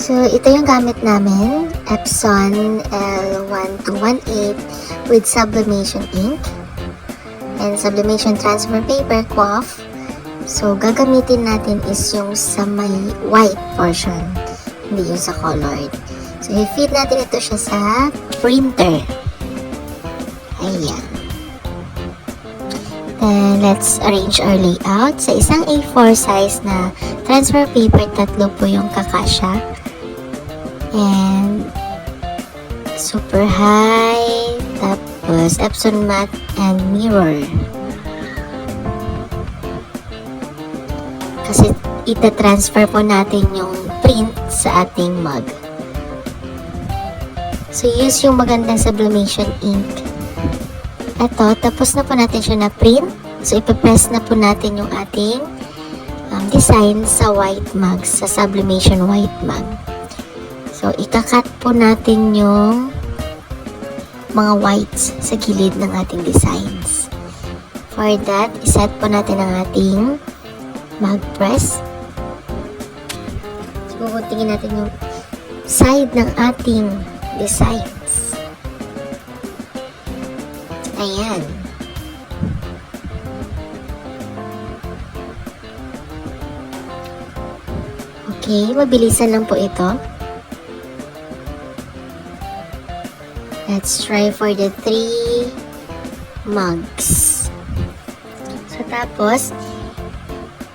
So, ito yung gamit namin, Epson L1218 with Sublimation ink and Sublimation transfer paper, cloth. So, gagamitin natin is yung sa may white portion, hindi yung sa colored. So, i-feed natin ito siya sa printer. Ayan. Then, let's arrange our layout. Sa isang A4 size na transfer paper, 3 po yung kakasya. And, super high. Tapos, Epson matte and mirror. Kasi, ita-transfer po natin yung print sa ating mug. So, use yung magandang Sublimation ink. Ito, tapos na po natin siya na print. So, ipapress na po natin yung ating design sa white mug, sa Sublimation white mug. So, ikakat po natin yung mga whites sa gilid ng ating designs. For that, iset po natin ang ating mug press. So, pupuntingin natin yung side ng ating designs. Ayan. Okay, mabilisan lang po ito. Let's try for the 3 mugs. So, tapos,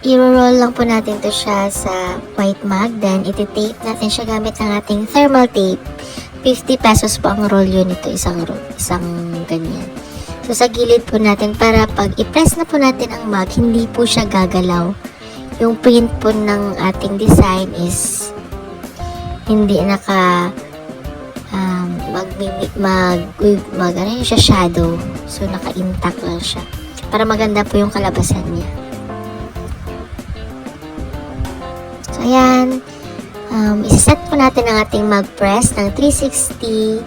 i-roll lang po natin to siya sa white mug. Then, iti-tape natin siya gamit ng ating thermal tape. 50 pesos po ang rolyo nito. Isang ganyan. So, sa gilid po natin para pag i-press na po natin ang mug, hindi po siya gagalaw. Yung print po ng ating design is hindi naka ano yun siya, shadow. So, naka-intact lang siya. Para maganda po yung kalabasan niya. So, ayan. Isa-set po natin ang ating mug press ng 360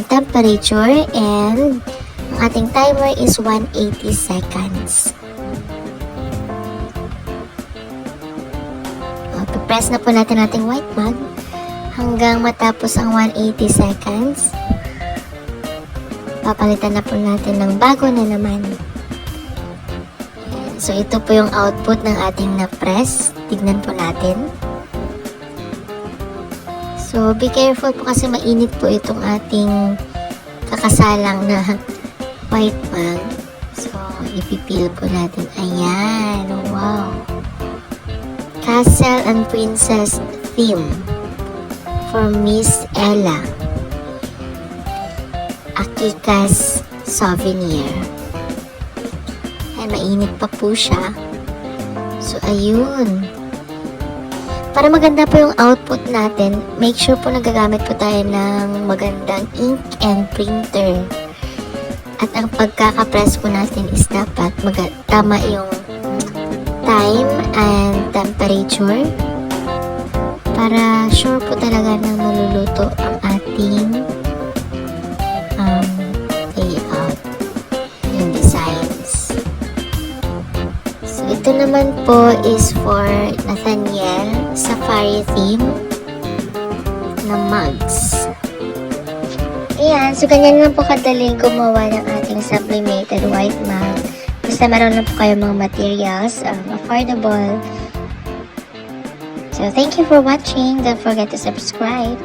temperature and ang ating timer is 180 seconds. Press na po natin ating white mug hanggang matapos ang 180 seconds. Papalitan na po natin ng bago na naman. So, ito po yung output ng ating na-press. Tignan po natin. So, be careful po kasi mainit po itong ating kakasalang na white mug. So, ipipil po natin. Ayan. Wow. Castle and Princess theme for Miss Ella. Akika's souvenir. Ayan, mainit pa po siya. So, ayun. Para maganda po yung output natin, make sure po nagagamit po tayo ng magandang ink and printer. At ang pagkakapress po natin is dapat tama yung time and temperature para sure po talaga na maluluto ang ating layout, yung designs. So, ito naman po is for Nathaniel Safari theme na mugs. Ayan, so ganyan lang po kadaling gumawa ng ating Sublimated white mug. Basta meron lang po kayo mga materials, affordable. So, thank you for watching. Don't forget to subscribe.